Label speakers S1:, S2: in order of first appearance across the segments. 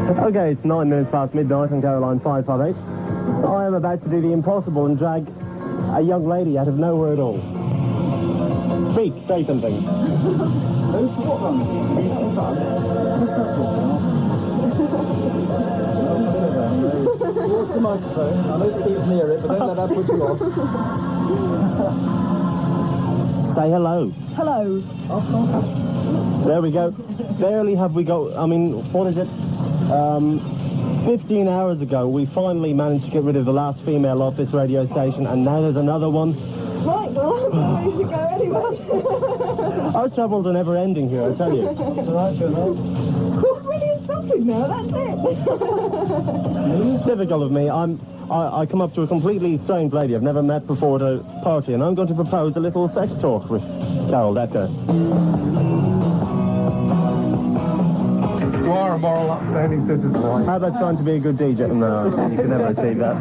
S1: Okay, it's 9 minutes past midnight on Caroline 558. I am about to do the impossible and drag a young lady out of nowhere at all. Speak, say something.
S2: What's the microphone? I know Steve's near it, but don't let that put you off.
S1: Say hello.
S3: Hello.
S1: There we go. Barely have we got, I mean, what is it? 15 hours ago, we finally managed to get rid of the last female off this radio station, and now there's another one.
S3: Right, well, I'm ready to go anyway.
S1: Our troubles are never ending here, I tell you.
S2: It's all right, Johan.
S3: We're really stopping now, that's
S1: It's typical of me. I come up to a completely strange lady I've never met before at a party, and I'm going to propose a little sex talk with Carol Decker.
S2: You are a moral upstanding citizen.
S1: How about trying to be a good DJ? No, you can never achieve that.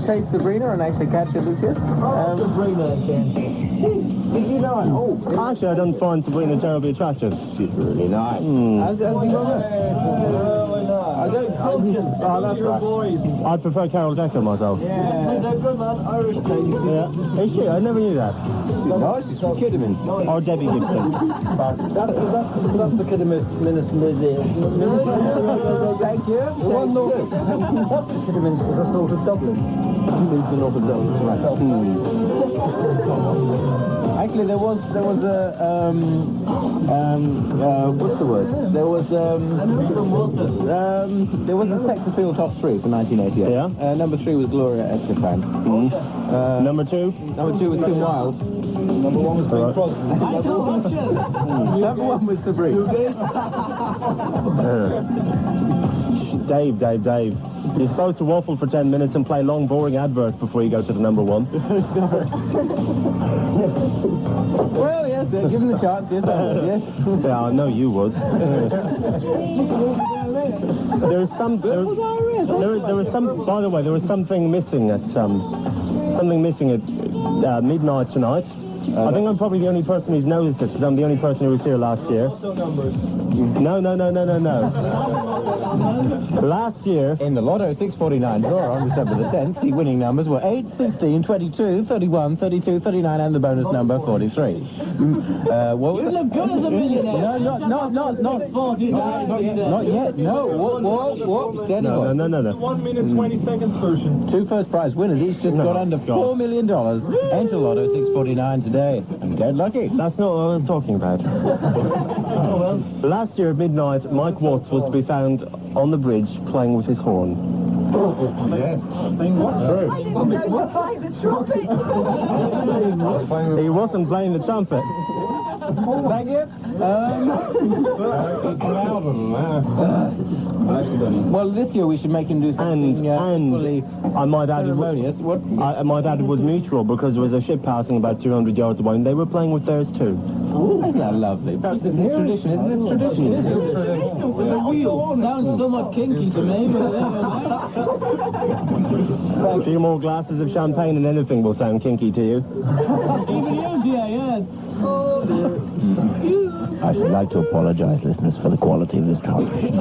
S2: Chase Sabrina and actually catch it, Lucas.
S1: Sabrina again. Did you know? Actually, I don't find Sabrina terribly attractive. She's really nice.
S2: How's you got I don't that's right.
S1: I'd prefer Carol Decker myself.
S2: Yeah. They're good, man. Irish lady.
S1: Yeah. Is she? I never knew that.
S2: No, she's from Kidderminster.
S1: Or Debbie Gibson.
S2: That's the Kidderminster Minister. Thank you. The one north of Kidderminster, that's north of Dublin. Moved to north of Dublin. Right. Actually, there was a what's the word? There was a sex appeal top 3 for 1988.
S1: Yeah.
S2: Number 3 was Gloria Estefan.
S1: Number 2?
S2: Number 2 was Tim Wilde. Number 1 was Bing Crosby. Number 1 was Sabrina.
S1: Dave. You're supposed to waffle for 10 minutes and play long, boring adverts before you go to the number 1.
S2: Well, yes, give him the chance. Yes, I would, yes.
S1: Yeah, I know you would. There's some. There was some. By the way, there was something missing at midnight tonight. I think I'm probably the only person who's noticed it, because I'm the only person who was here last year. No. Last year...
S2: In the Lotto 649 draw on December the 10th, the winning numbers were 8, 16, 22, 31, 32, 39, and the bonus number 43. What was it? Look good as a millionaire. No, not 49. Not yet, no. Whoa, steady.
S1: No.
S2: 1 minute 20 seconds version. 2 first prize winners each just got under $4 million. Enter Lotto 649 today and get lucky.
S1: That's not what I was talking about. Last year at midnight, Mike Watts was to be found on the bridge playing with his horn.
S2: Yes.
S1: He wasn't playing the trumpet.
S2: Thank you. Well, this year we should make him do something fully
S1: I might add
S2: ceremonious.
S1: I might add it was mutual, because there was a ship passing about 200 yards away, and they were playing with theirs too.
S2: Isn't that lovely? That's the tradition, isn't it? Tradition. With the wheel. Sounds somewhat kinky to me, but
S1: A few more glasses of champagne and anything will sound kinky to you.
S2: even you, yes. Oh, dear. I should like to apologize, listeners, for the quality of this transmission.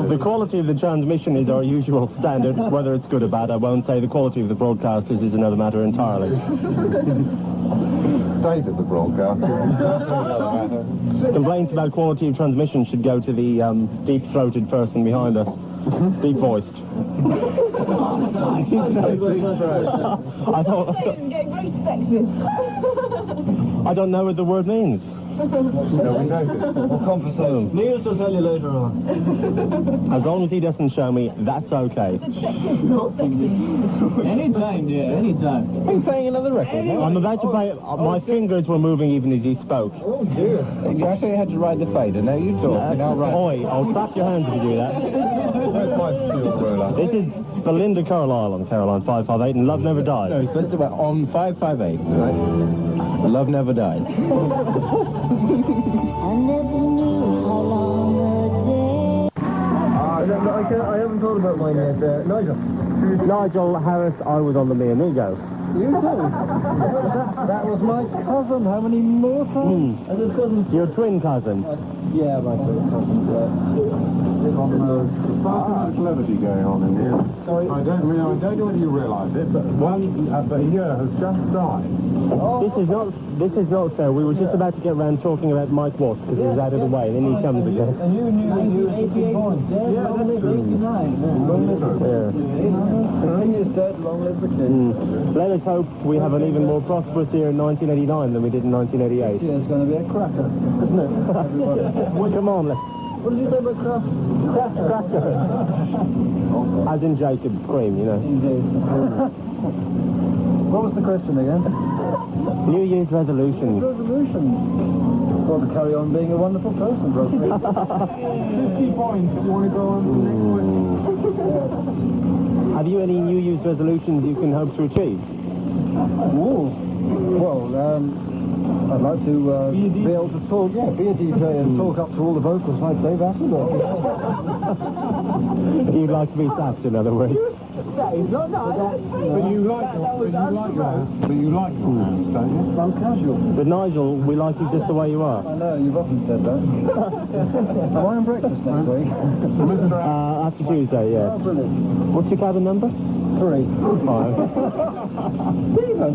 S1: The quality of the transmission is our usual standard. Whether it's good or bad, I won't say. The quality of the broadcasters is another matter entirely.
S4: State of the broadcast.
S1: Complaints about quality of transmission should go to the deep-throated person behind us. Deep-voiced.
S3: I'm getting very sexist.
S1: I don't know what the word means.
S4: No, we know this.
S2: We'll conversate. Neil's will tell you later on.
S1: As long as he doesn't show me, that's okay.
S2: Anytime, dear, anytime. Are you playing another record? No?
S1: I'm about to play... my fingers were moving even as he spoke.
S2: Oh, dear. You actually had to ride the fader. Now you talk.
S1: Oi, I'll slap your hands if you do that. This is Belinda Carlisle on Caroline 558, and Love Never Dies.
S2: No, it's supposed to be on 558. Right. Love Never Dies.
S5: I never knew how long
S2: I haven't thought about mine yet. Nigel.
S1: Nigel Harris, I was on the Me Amigo.
S6: You too. That was my cousin. How many more times?
S1: Hmm.
S6: And his cousin.
S1: Your twin cousin.
S6: Yeah, my twin cousin.
S4: There's far too much levity going on in here.
S6: Sorry.
S4: I don't know whether you realise it, but a year has just died.
S1: This is not so. We were just about to get round talking about Mike Watts because he was out of the way, and then he comes again.
S6: And you knew that you were 88 points. Yeah, long live 89. Long live the
S1: Yeah.
S6: king is dead, long live the king.
S1: Let us hope we have an even more prosperous year in 1989 than we did in 1988.
S6: Yeah, it's going to be a cracker, isn't it? Everybody.
S1: Come on, let's...
S6: What did you say about cracker?
S1: As in Jacob's cream, you know.
S6: Indeed. What was the question again?
S1: New Year's resolution.
S6: Resolution. Well, to carry on being a wonderful person, bro.
S4: 50 points. Do you want to go on to the next question?
S1: Have you any New Year's resolutions you can hope to achieve?
S6: Ooh. Well, I'd like to be able to talk, be a DJ and talk up to all the vocals like Dave Attenborough.
S1: You'd like to be sacked, in other words.
S4: But you like your hands, don't you?
S6: I'm casual.
S1: But Nigel, we like you just the way you are.
S6: I know, you've often said that. Am I on breakfast next week?
S1: After Tuesday,
S6: Oh,
S1: yeah.
S6: brilliant.
S1: What's your cabin number?
S6: 3.
S1: 5.
S6: Stephen!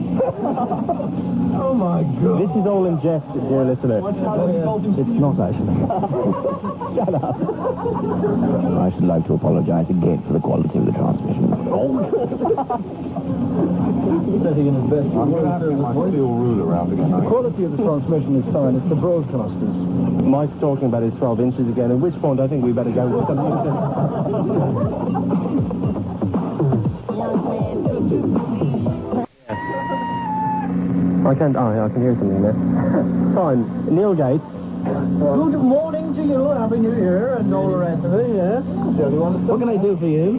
S6: Oh my God.
S1: This is all in jest, dear listener.
S2: It's not, actually.
S1: Shut up.
S2: I should like to apologise again for the quality of the transmission.
S6: Setting in his best.
S4: I'm going to have to get my steel ruler out again.
S6: The quality of the transmission is fine, it's the broadcasters.
S1: Mike's talking about his 12 inches again, at which point I think we better go with some music. I can hear something there. Fine. Neil Gates.
S6: Good morning to you, Happy New Year, and all the rest of it, yes? What can I do for you?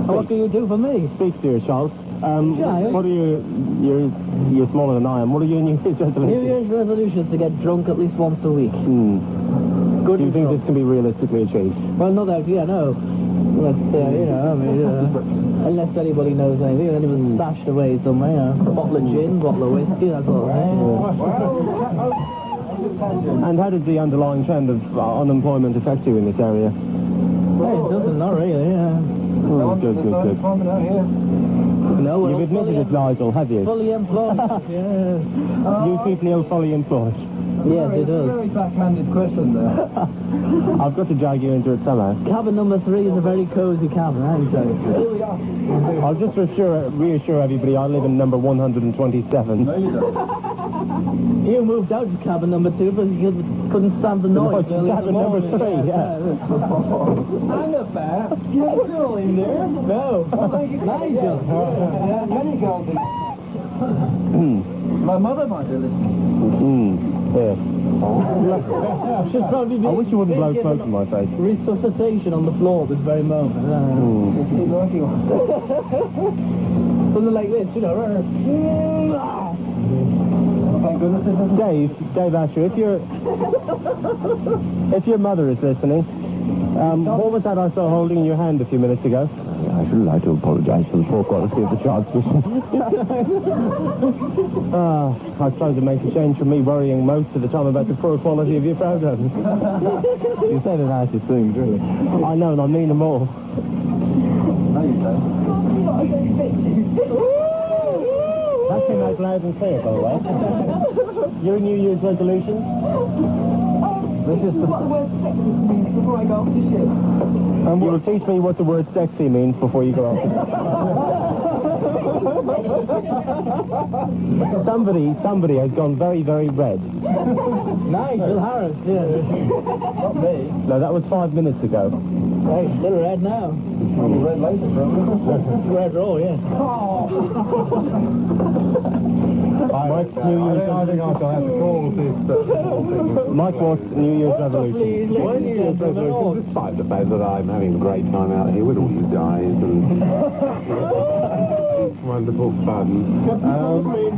S6: What can you do for me?
S1: Speak to you, Charles. What are you're smaller than I am. What are your New Year's resolutions?
S7: New Year's resolution is to get drunk at least once a week. Good.
S1: Do you think this can be realistically achieved?
S7: Well, not that, no. But, unless anybody knows anything, anyone's stashed away somewhere, bottle of gin, bottle of whiskey, that sort of thing.
S1: And how does the underlying trend of unemployment affect you in this area?
S7: Hey, it doesn't, not really,
S1: Good.
S7: No, we're
S1: You've admitted it, Nigel, have you?
S7: fully employed, yes.
S1: You keep Neil fully employed.
S7: Yes, it does.
S6: Very backhanded question there.
S1: I've got to drag you into it somehow.
S7: Cabin number 3 is a very cosy cabin, I can tell you.
S1: I'll just reassure everybody I live in number 127.
S6: No, you don't.
S7: You moved out to cabin number 2 because you couldn't stand the noise.
S1: Cabin number 3, yeah.
S6: Hang up there. You're a girl in there.
S7: No. Nigel.
S6: Yeah, many girls in My mother might be listening.
S1: Here.
S7: Should probably be
S1: I wish you wouldn't blow smoke in my face.
S7: resuscitation on the floor at this very moment. Something like this,
S6: Thank goodness it doesn't.
S1: Dave Asher, if your mother is listening, what was that I saw holding in your hand a few minutes ago?
S2: I should like to apologise for the poor quality of the transmission.
S1: I suppose it makes a change from me worrying most of the time about the poor quality of your program.
S2: You say the nicest things, really.
S1: I know, and I mean them all.
S6: No, you don't.
S1: That came out loud and clear, by the way. Your New Year's resolution?
S6: This is the...
S3: What the word sexy means before I go off the ship.
S1: You will teach me what the word sexy means before you go off. Somebody has gone very, very red.
S7: Nigel Harris,
S6: Not me.
S1: No, that was 5 minutes ago.
S7: Hey, still red now.
S6: I'll be red later, probably.
S7: Red raw, yeah.
S1: Mike's New Year's
S4: I think I'll have to call this.
S1: Mike Watts' New Year's resolution.
S4: Despite the fact that I'm having a great time out here with all you guys and wonderful fun.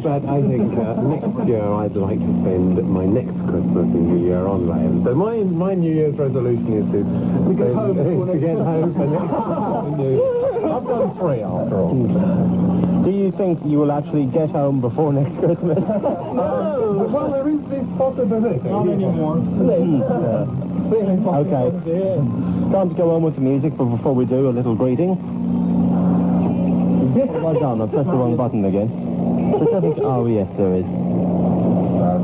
S4: But I think next year I'd like to spend my next Christmas and New Year on land. So my New Year's resolution is to get home for next year. I've done 3 after all.
S1: Do you think you will actually get home before next Christmas?
S4: No! Well, there is this possibility.
S6: Not anymore.
S1: Okay. Time to go on with the music, but before we do, a little greeting. What have I done? I pressed the wrong button again. There's nothing... Oh, yes, there is.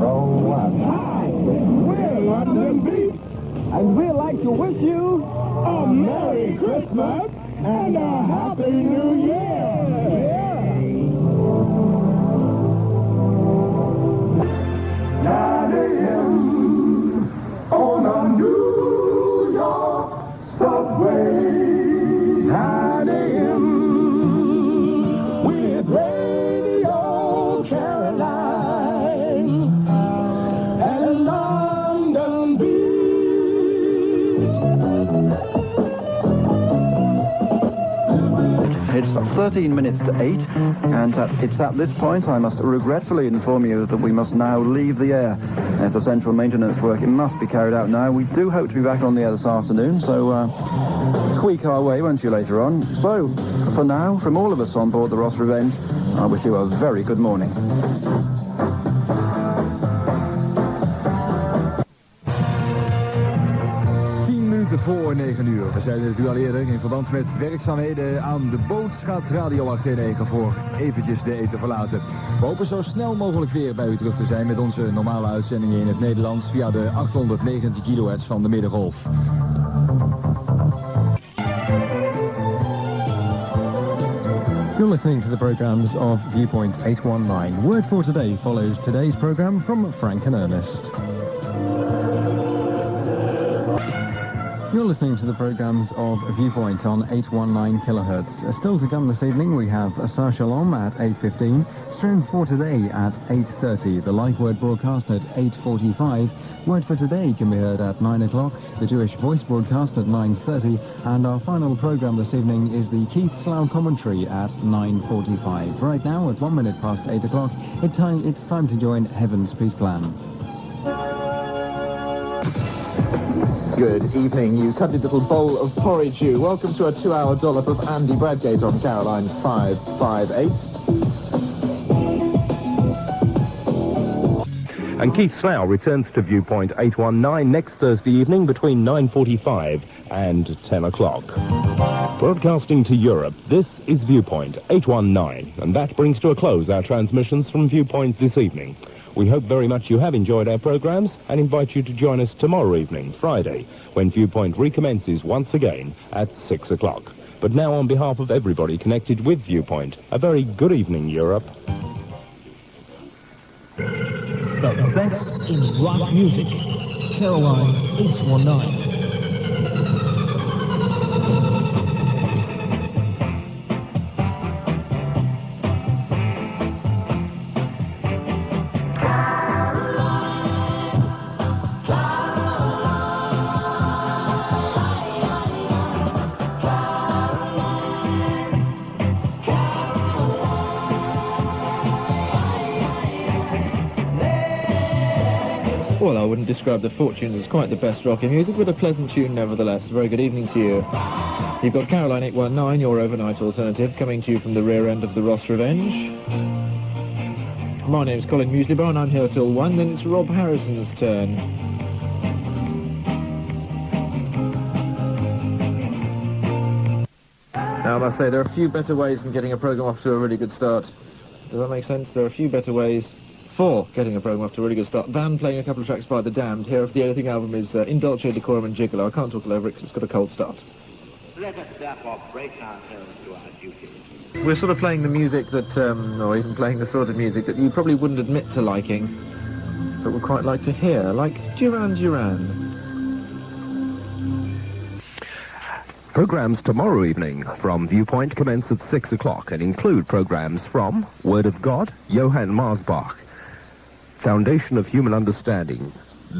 S4: Wrong one.
S6: Hi, we're London Beat, and we'd like to wish you a Merry Christmas and a Happy New Year! On a New York subway, 9 a.m. with Radio Caroline and London Beat.
S8: It's 13 minutes to 8, and it's at this point I must regretfully inform you that we must now leave the air. There's essential maintenance work. It must be carried out now. We do hope to be back on the air this afternoon, so squeak our way, won't you, later on? So, for now, from all of us on board the Ross Revenge, I wish you a very good morning.
S9: 9 uur. We zeiden het u al eerder, in verband met werkzaamheden aan de boot gaat Radio 819 voor eventjes de eten verlaten. We hopen zo snel mogelijk weer bij u terug te zijn met onze normale uitzendingen in het Nederlands via de 890 kHz van de middengolf.
S10: You're listening to the programs of Viewpoint 819. Word for Today follows today's program from Frank and Ernest. You're listening to the programs of Viewpoint on 819 kHz. Still to come this evening, we have Sar Shalom at 8:15, Strength for Today at 8:30, the live word broadcast at 8:45. Word for Today can be heard at 9 o'clock, the Jewish Voice broadcast at 9:30, and our final program this evening is the Keith Slough commentary at 9:45. Right now, at 1 minute past 8 o'clock, it's time to join Heaven's Peace Plan.
S11: Good evening, you cuddy little bowl of porridge you. Welcome to a 2-hour dollop of Andy Bradgate on Caroline 558.
S12: And Keith Slough returns to Viewpoint 819 next Thursday evening between 9:45 and 10 o'clock. Broadcasting to Europe, this is Viewpoint 819, and that brings to a close our transmissions from Viewpoint this evening. We hope very much you have enjoyed our programs and invite you to join us tomorrow evening, Friday, when Viewpoint recommences once again at 6 o'clock. But now, on behalf of everybody connected with Viewpoint, a very good evening, Europe.
S13: The best in rock music, Caroline 819.
S14: Well, I wouldn't describe the Fortunes as quite the best rocking music, but a pleasant tune nevertheless. Very good evening to you. You've got Caroline 819, your overnight alternative, coming to you from the rear end of the Ross Revenge. My name's Colin Muesli Bar, and I'm here till 1. Then it's Rob Harrison's turn. Now, I must say, there are a few better ways than getting a programme off to a really good start. Does that make sense? There are a few better ways for getting a programme off to a really good start than playing a couple of tracks by The Damned. Here, if the only album is In Dolce Decorum and Gigolo. I can't talk all over it because it's got a cold start.
S15: Let us therefore break ourselves to our duty.
S14: We're sort of playing the music that, or even playing the sort of music that you probably wouldn't admit to liking, but would quite like to hear, like Duran Duran.
S12: Programs tomorrow evening from Viewpoint commence at 6 o'clock and include programs from Word of God, Johan Masbah, Foundation of Human Understanding,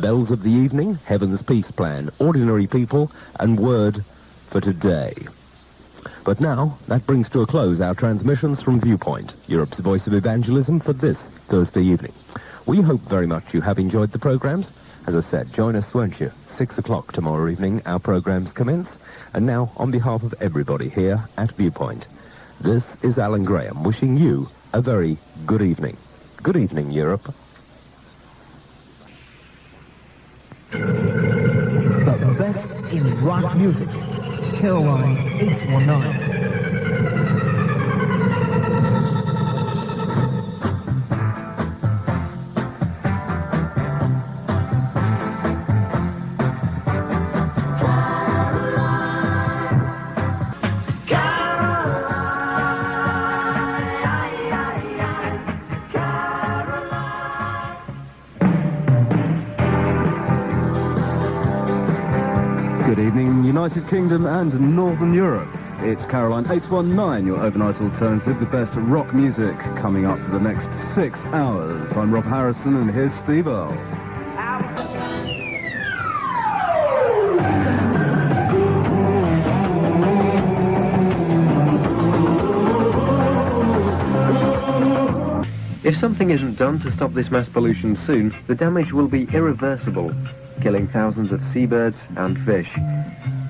S12: Bells of the Evening, Heaven's Peace Plan, Ordinary People, and Word for Today. But now, that brings to a close our transmissions from Viewpoint, Europe's voice of evangelism for this Thursday evening. We hope very much you have enjoyed the programs,
S16: As I said, join us, won't you? 6 o'clock tomorrow evening, our programmes commence. And now, on behalf of everybody here at Viewpoint, this is Alan Graham wishing you a very good evening. Good evening, Europe.
S13: The best in rock music. Caroline 819.
S17: Good evening, United Kingdom and Northern Europe. It's Caroline 819, your overnight alternative, the best rock music coming up for the next 6 hours. I'm Rob Harrison and here's Steve Earle.
S18: If something isn't done to stop this mass pollution soon, the damage will be irreversible, killing thousands of seabirds and fish.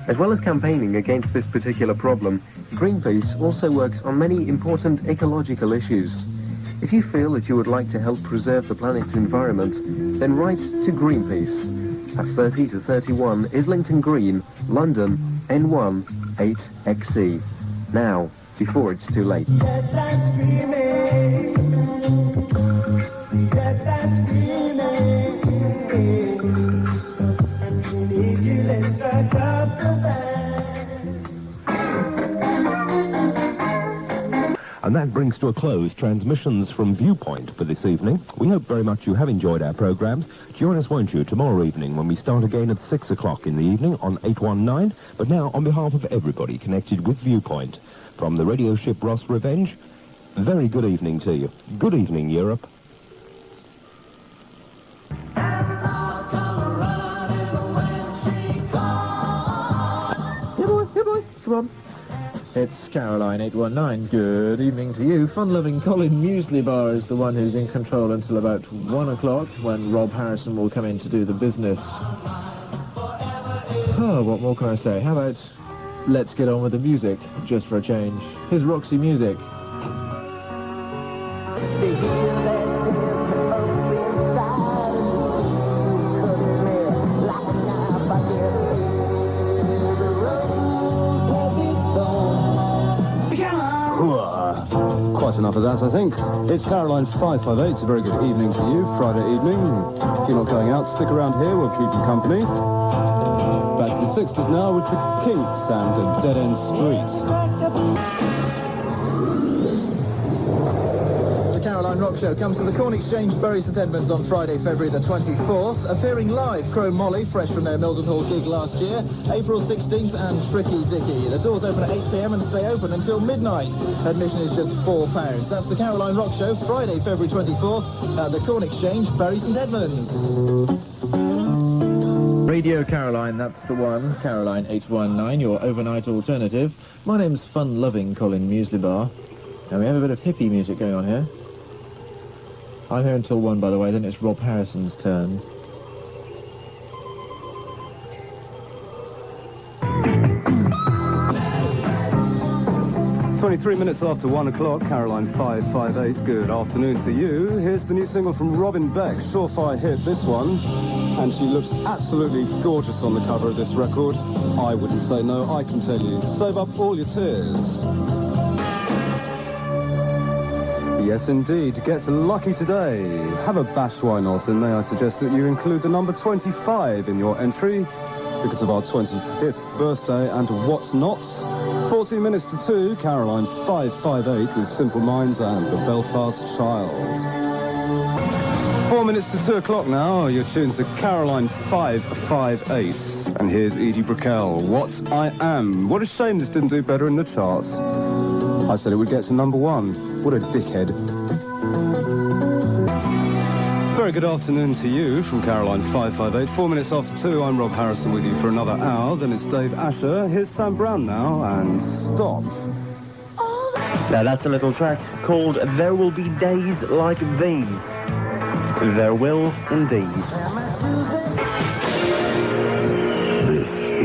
S18: As well as campaigning against this particular problem, Greenpeace also works on many important ecological issues. If you feel that you would like to help preserve the planet's environment, then write to Greenpeace at 30 to 31 Islington Green, London, N1 8XC. Now, before it's too late.
S12: And that brings to a close transmissions from Viewpoint for this evening. We hope very much you have enjoyed our programmes. Join us, won't you, tomorrow evening when we start again at 6 o'clock in the evening on 819. But now, on behalf of everybody connected with Viewpoint, from the radio ship Ross Revenge, very good evening to you. Good evening, Europe.
S14: Here, boy, come on. It's Caroline 819. Good evening to you. Fun-loving Colin Muesli Bar is the one who's in control until about 1 o'clock, when Rob Harrison will come in to do the business. Oh, what more can I say? How about let's get on with the music, just for a change. Here's Roxy Music.
S17: Quite enough of that, I think. It's Caroline 558. It's a very good evening to you, Friday evening. If you're not going out, stick around here. We'll keep you company. Back to the 60s now with the Kinks and the Dead End Street.
S14: The Caroline Rockshow comes to the Corn Exchange, Bury St Edmunds on Friday, February the 24th. Appearing live, Crow Molly, fresh from their Mildenhall gig last year, April 16th, and Tricky Dicky. The doors open at 8 p.m. and stay open until midnight. Admission is just £4. That's the Caroline Rockshow, Friday, February 24th, at the Corn Exchange, Bury St Edmunds. Radio Caroline, that's the one. Caroline 819, your overnight alternative. My name's fun-loving Colin Muesli Bar, and we have a bit of hippie music going on here. I'm here until 1, by the way, then it's Rob Harrison's turn.
S17: "23 minutes after 1 o'clock, Caroline 558. Good afternoon to you. Here's the new single from Robin Beck, surefire hit, this one. And she looks absolutely gorgeous on the cover of this record. I wouldn't say no, I can tell you. Save up all your tears. Yes, indeed. Gets lucky today. Have a bash, why not? And may I suggest that you include the number 25 in your entry because of our 25th birthday and what's not. 14 minutes to 2, Caroline 558 with Simple Minds and the Belfast Child. 4 minutes to 2 o'clock now. You're tuned to Caroline 558. And here's Edie Brickell, What I Am. What a shame this didn't do better in the charts. I said it would get to number 1. What a dickhead. Very good afternoon to you from Caroline 558. 4 minutes after 2, I'm Rob Harrison with you for another hour. Then it's Dave Asher. Here's Sam Brown now, and Stop.
S18: Now that's a little track called There Will Be Days Like These. There will indeed.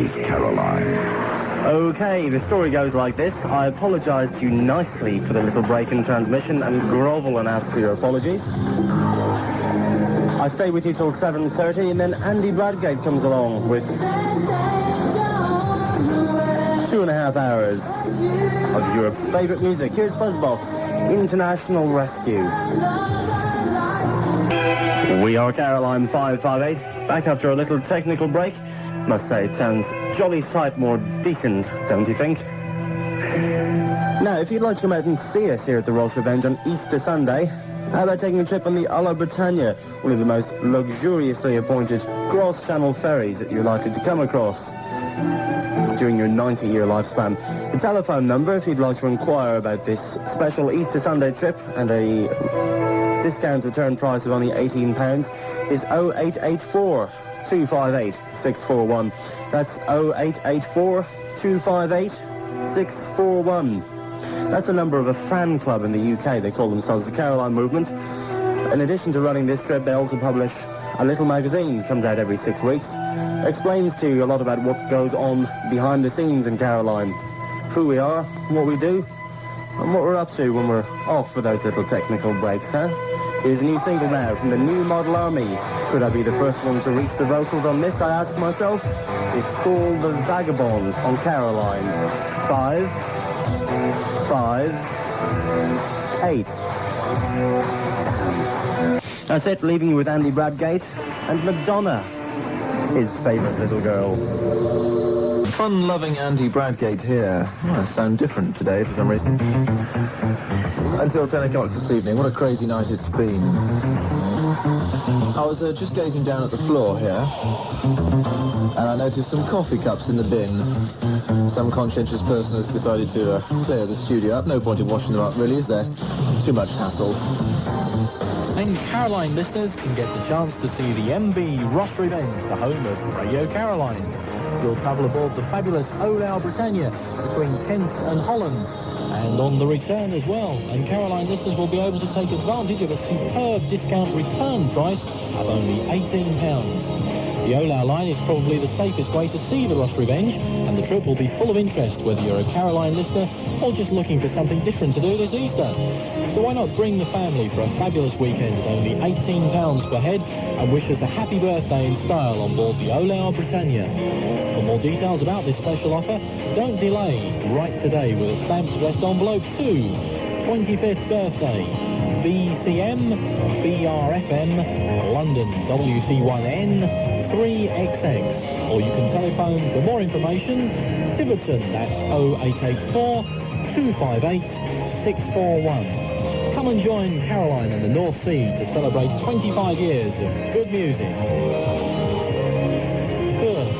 S16: is Caroline.
S1: Okay, the story goes like this. I apologise to you nicely for the little break in transmission and grovel and ask for your apologies. I stay with you till 7:30 and then Andy Bradgate comes along with 2.5 hours of Europe's favourite music. Here's Fuzzbox, International Rescue. We are Caroline 558, back after a little technical break. Must say, it sounds jolly sight more decent, don't you think? Now, if you'd like to come out and see us here at the Ross Revenge on Easter Sunday, how about taking a trip on the Olou Britannia, one of the most luxuriously appointed cross-channel ferries that you're likely to come across during your 90-year lifespan. The telephone number, if you'd like to inquire about this special Easter Sunday trip and a discount return price of only £18, is 0884 258 641. That's 0884 258 641. That's the number of a fan club in the UK. They call themselves the Caroline Movement. In addition to running this trip, they also publish a little magazine that comes out every 6 weeks. Explains to you a lot about what goes on behind the scenes in Caroline. Who we are, what we do, and what we're up to when we're off for those little technical breaks, huh? Here's a new single now from the New Model Army. Could I be the first one to reach the vocals on this, I ask myself? It's called The Vagabonds on Caroline. 5, 8. That's it, leaving you with Andy Bradgate and Madonna, his favourite little girl.
S8: Fun-loving Andy Bradgate here. Oh, I sound different today for some reason. Until 10 o'clock this evening. What a crazy night it's been. I was just gazing down at the floor here, and I noticed some coffee cups in the bin. Some conscientious person has decided to clear the studio up. No point in washing them up, really, is there? Too much hassle.
S19: And Caroline listeners can get the chance to see the MB Ross Revenge, the home of Radio Caroline. You'll travel aboard the fabulous Olou Britannia between Kent and Holland, and on the return as well. And Caroline listeners will be able to take advantage of a superb discount return price of only £18. The Olou line is probably the safest way to see the Ross Revenge, and the trip will be full of interest whether you're a Caroline listener or just looking for something different to do this Easter. So why not bring the family for a fabulous weekend at only £18 per head and wish us a happy birthday in style on board the Olou Britannia. For more details about this special offer, don't delay. Write today with a stamped addressed envelope to 25th birthday, BCM, BRFM, London, WC1N, 3XX. Or you can telephone for more information, Tiverton, that's 0884 258 641. Come and join Caroline and the North Sea to celebrate 25 years of good music.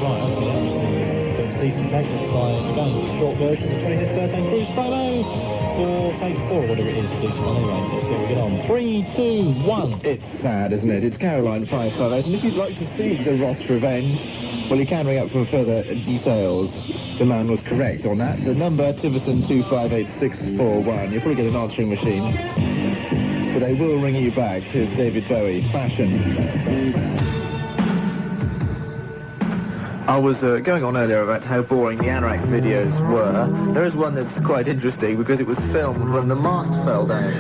S19: Right, okay, that was the decent practice by again, the short version of the 25th birthday cruise promo for Phase 4, whatever it is, decent one anyway. Let's see how we get on. 3, 2, 1.
S14: It's sad, isn't it? It's Caroline 558, and if you'd like to see the Ross Revenge, well, you can ring up for further details. The man was correct on that. The number, Tiverton 258641. You'll probably get an answering machine, but they will ring you back. Here's David Bowie, Fashion. I was going on earlier about how boring the Anorak videos were. There is one that's quite interesting because it was filmed when the mast fell down.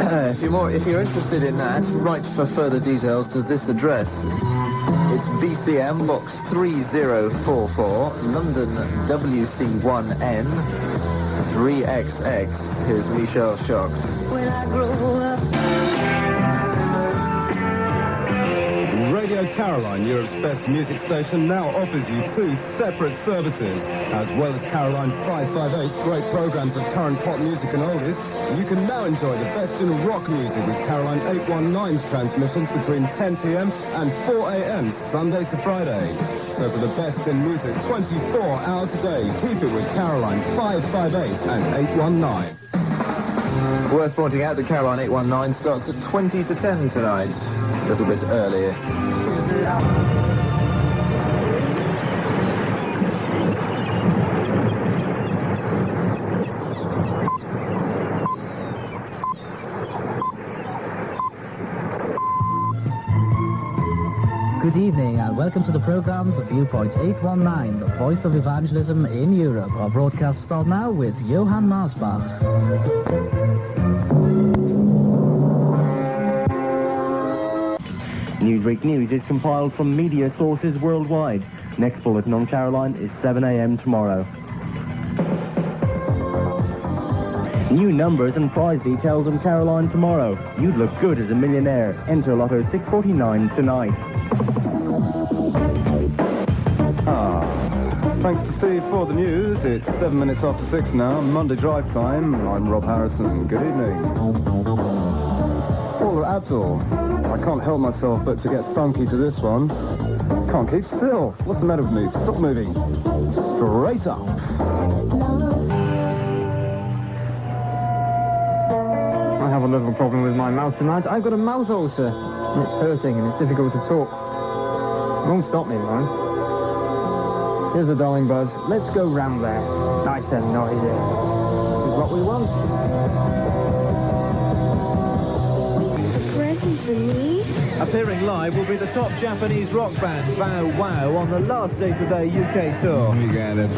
S14: If you're interested in that, write for further details to this address. It's BCM Box 3044, London WC1N 3XX. Here's Michelle Shocks.
S5: When I grow up.
S17: Radio Caroline, Europe's best music station, now offers you 2 separate services. As well as Caroline 558's great programs of current pop music and oldies, you can now enjoy the best in rock music with Caroline 819's transmissions between 10 p.m. and 4 a.m. Sunday to Friday. So for the best in music 24 hours a day, keep it with Caroline 558 and 819.
S8: Worth pointing out that Caroline 819 starts at 20 to 10 tonight. A little bit earlier.
S7: Good evening and welcome to the programmes of Viewpoint 819, the voice of evangelism in Europe. Our broadcast starts now with Johan Masbah.
S1: Newsweek News is compiled from media sources worldwide. Next bulletin on Caroline is 7 a.m. tomorrow. New numbers and prize details on Caroline tomorrow. You'd look good as a millionaire. Enter Lotto 649 tonight.
S17: Thanks to Steve for the news. It's 7 minutes after 6 now, Monday drive time. I'm Rob Harrison. Good evening. Paula Abdul. I can't help myself but to get funky to this one. Can't keep still. What's the matter with me? Stop moving. Straight up.
S10: I have a little problem with my mouth tonight. I've got a mouth ulcer. It's hurting and it's difficult to talk. It won't stop me, mind. Here's a darling buzz. Let's go round there. Nice and noisy. This is what we want.
S5: A present for me?
S14: Appearing live will be the top Japanese rock band, Bow Wow, on the last date of their UK tour.
S17: You got it.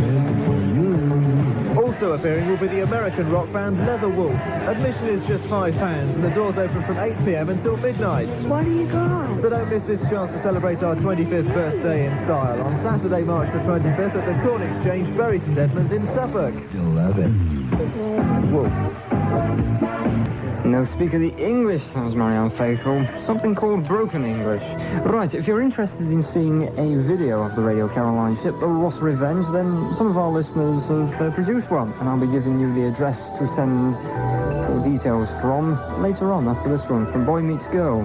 S14: Also appearing will be the American rock band Leatherwolf. Admission is just £5 and the doors open from 8 p.m. until midnight.
S5: What do you got?
S14: So don't miss this chance to celebrate our 25th birthday in style on Saturday, March the 25th at the Corn Exchange, Bury St Edmunds in Suffolk.
S17: Still love it.
S14: Wolf.
S10: No speak of the English, sounds very unfaithful. Something called broken English. Right, if you're interested in seeing a video of the Radio Caroline ship, the Ross Revenge, then some of our listeners have produced one, and I'll be giving you the address to send details from later on after this one, from Boy Meets Girl.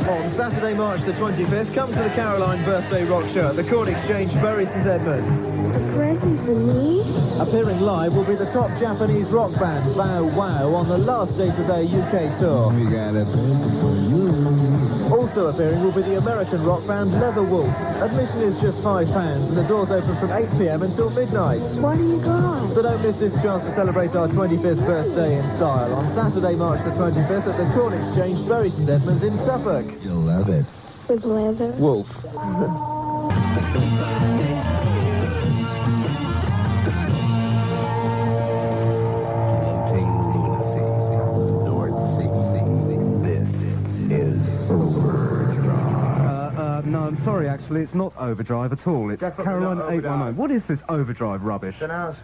S14: On Saturday, March the 25th, come to the Caroline Birthday Rock Show at the Corn Exchange, Bury St Edmunds.
S5: A present for me?
S14: Appearing live will be the top Japanese rock band, Bow Wow, on the last date of their UK tour.
S17: You got it.
S14: Also appearing will be the American rock band Leatherwolf. Admission is just £5 and the doors open from 8 p.m. until midnight.
S5: What do you got?
S14: So don't miss this chance to celebrate our 25th birthday in style on Saturday, March the 25th at the Corn Exchange, Bury St Edmunds in Suffolk.
S17: You'll love it.
S5: With leather?
S14: Wolf.
S17: No, I'm sorry, actually, it's not Overdrive at all. It's Caroline 819. What is this Overdrive rubbish? Never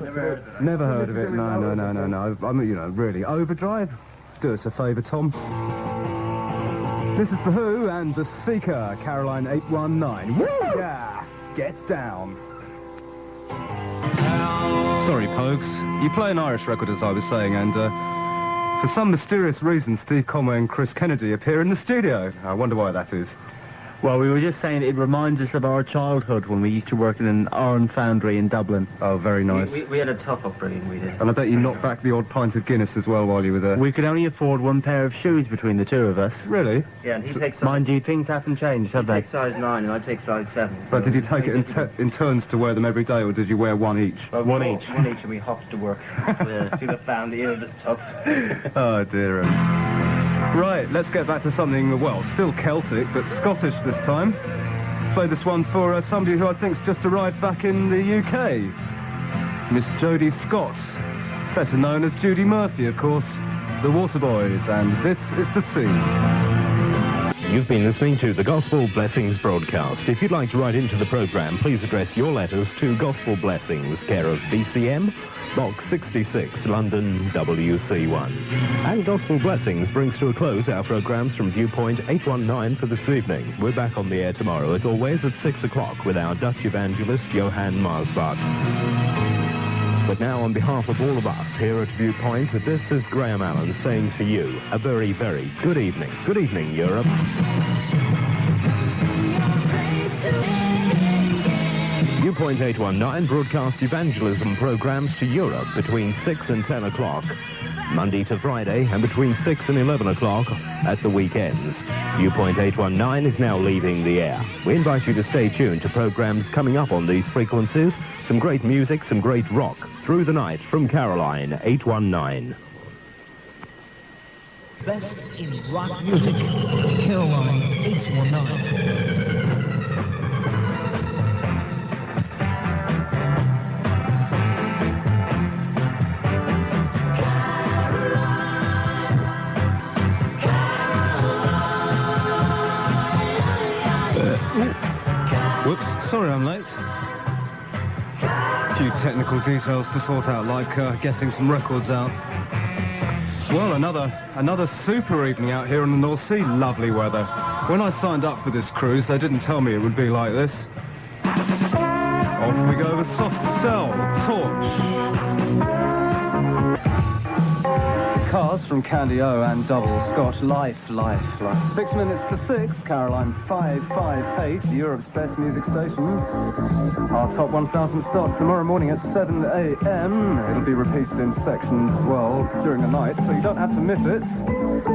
S17: heard of it. No. I mean, you know, really. Overdrive? Do us a favour, Tom. This is The Who and The Seeker, Caroline 819. Woo! Yeah! Get down. Sorry, Pogues. You play an Irish record, as I was saying, and for some mysterious reason, Steve Conway and Chris Kennedy appear in the studio. I wonder why that is.
S1: Well, we were just saying it reminds us of our childhood when we used to work in an iron foundry in Dublin.
S17: Oh, very nice.
S18: We had a tough upbringing, we did.
S17: And I bet you knocked back the odd pint of Guinness as well while you were there.
S1: We could only afford one pair of shoes between the two of us.
S17: Really?
S18: Yeah, and he takes size...
S1: Mind you, things haven't changed, have they?
S18: He takes size 9 and I take size 7.
S17: But did you take it in turns to wear them every day, or did you wear one each?
S18: Well, one each, and we hopped to work. See the family, it was tough.
S17: Oh, dear. Right, let's get back to something, well, still Celtic, but Scottish this time. Play this one for somebody who I think's just arrived back in the UK. Miss Jodie Scott, better known as Judy Murphy, of course. The Waterboys, and this is The Sea.
S16: You've been listening to the Gospel Blessings broadcast. If you'd like to write into the programme, please address your letters to Gospel Blessings, care of BCM, Box 66, London, WC1. And Gospel Blessings brings to a close our programmes from Viewpoint 819 for this evening. We're back on the air tomorrow, as always, at 6 o'clock with our Dutch evangelist, Johan Masbah. But now, on behalf of all of us here at Viewpoint, this is Graham Allen saying to you a very, very good evening. Good evening, Europe. Viewpoint 819 broadcasts evangelism programs to Europe between 6 and 10 o'clock, Monday to Friday, and between 6 and 11 o'clock at the weekends. Viewpoint 819 is now leaving the air. We invite you to stay tuned to programs coming up on these frequencies, some great music, some great rock, through the night from Caroline 819.
S13: best in rock music. Caroline 819.
S17: Whoops, sorry I'm late. A few technical details to sort out, like getting some records out. Well, another super evening out here in the North Sea. Lovely weather. When I signed up for this cruise, they didn't tell me it would be like this. Off we go with Soft Cell, Torch. Cars from Candy O and Double Scotch. Life. 6 minutes to 6, Caroline 558, Europe's best music station. Our top 1,000 starts tomorrow morning at 7 a.m. It'll be repeated in sections, well, during the night, so you don't have to miss it.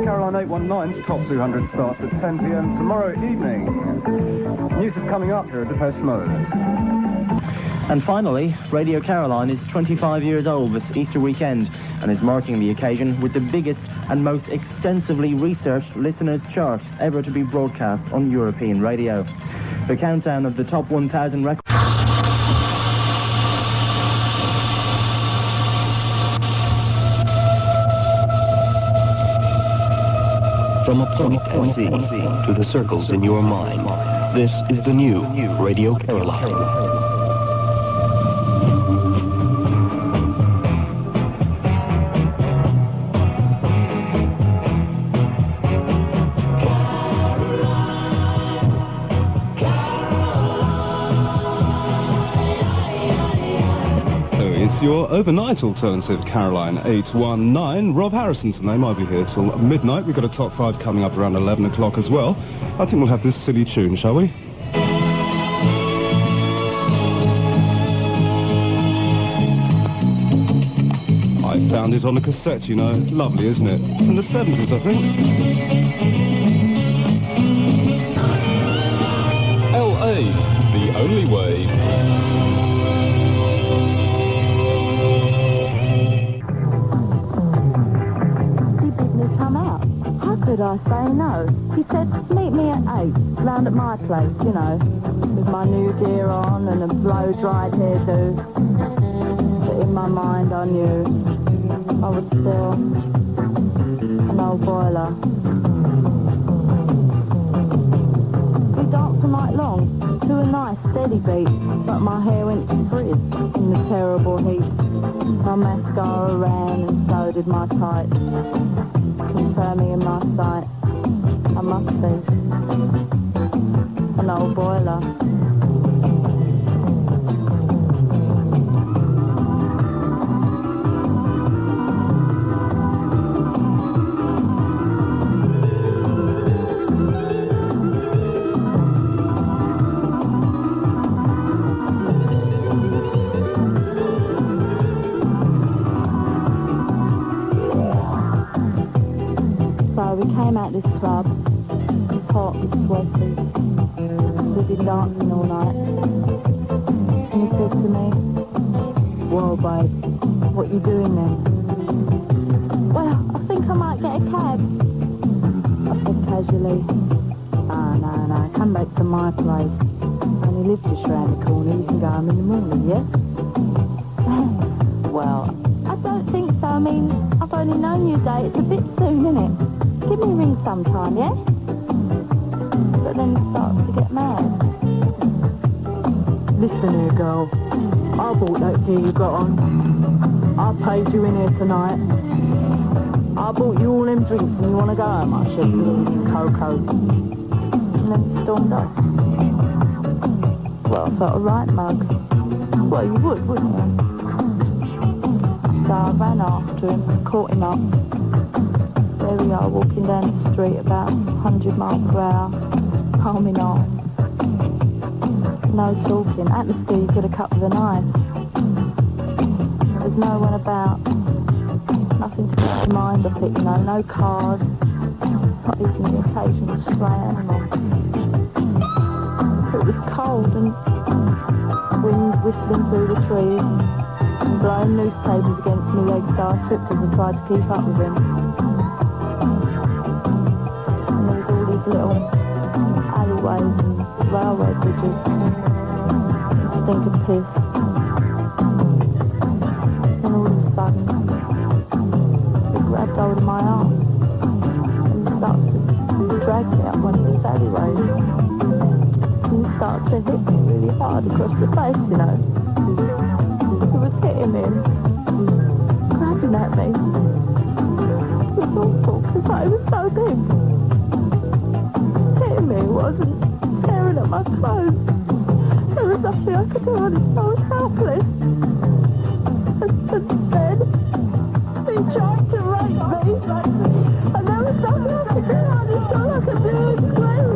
S17: Caroline 819's top 200 starts at 10 p.m. tomorrow evening. News is coming up here at Depeche Mode.
S1: And finally, Radio Caroline is 25 years old this Easter weekend and is marking the occasion with the biggest and most extensively researched listeners' chart ever to be broadcast on European radio. The countdown of the top 1,000 records...
S20: From a point at sea to the circles in your mind, this is the new Radio Caroline.
S17: Your overnight alternative, Caroline 819. Rob Harrison's the name. I'll be here till midnight. We've got a top 5 coming up around 11 o'clock as well. I think we'll have this silly tune, shall we? I found it on a cassette, you know. Lovely, isn't it? From the 70s, I think.
S21: L.A., the only way.
S22: Could I say no? She said, meet me at 8, round at my place, you know, with my new gear on and a blow-dried hairdo. But in my mind I knew I was still an old boiler. We danced all night long to a nice steady beat, but my hair went to frizz in the terrible heat. My mascara ran and so did my tights. Confirming in my sight, I must be an old boiler. We came out this club, hot and sweaty. We'd been dancing all night. And he said to me, well, babe, what you doing then? Well, I think I might get a cab. I said casually, no, come back to my place. Only live just round the corner, you can go home in the morning, yes? Well, I don't think so. I mean, I've only known you today. It's a bit soon, isn't it? Give me a ring sometime, yeah? But then it starts to get mad. Listen here, girl. I bought that gear you got on. I paid you in here tonight. I bought you all them drinks and you want to go home, I should you cocoa. And then he stormed off. Well, I felt a right mug. Well, you would, wouldn't you? So I ran after him, caught him up. There we are, walking down the street about 100 miles per hour, palming on. No talking. Atmosphere you could have cut with a knife. There's no one about. Nothing to take your mind off it, you know. No cars. Not even the occasional stray animal. It was cold and wind whistling through the trees and blowing newspapers against me legs, so I tripped as I tried to keep up with him. there's all these little alleyways and railway bridges. I stink of piss. And all of a sudden, he grabbed hold of my arm and he started to drag me up one of these alleyways. And he started to hit me really hard across the face, you know. He was hitting me and grabbing at me. It was awful because I was so big. Hitting me wasn't tearing at my clothes. There was nothing I could do on it. I was helpless. And then he tried to rape me. And there was nothing I could do on it. All I could do was scream.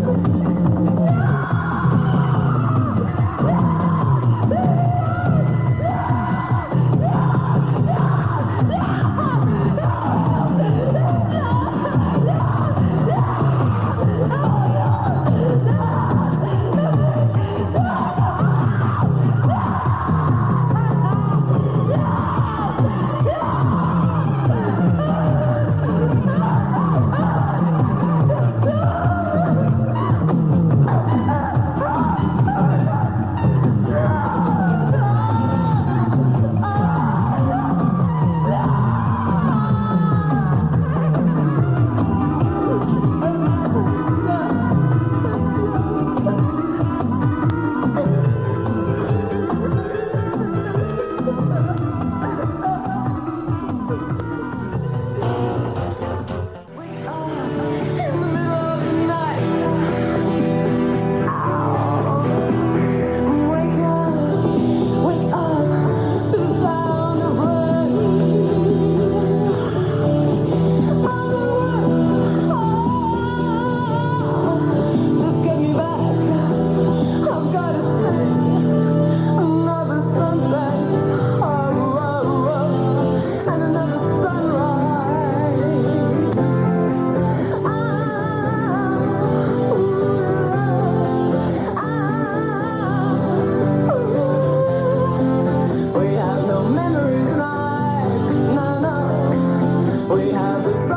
S22: We have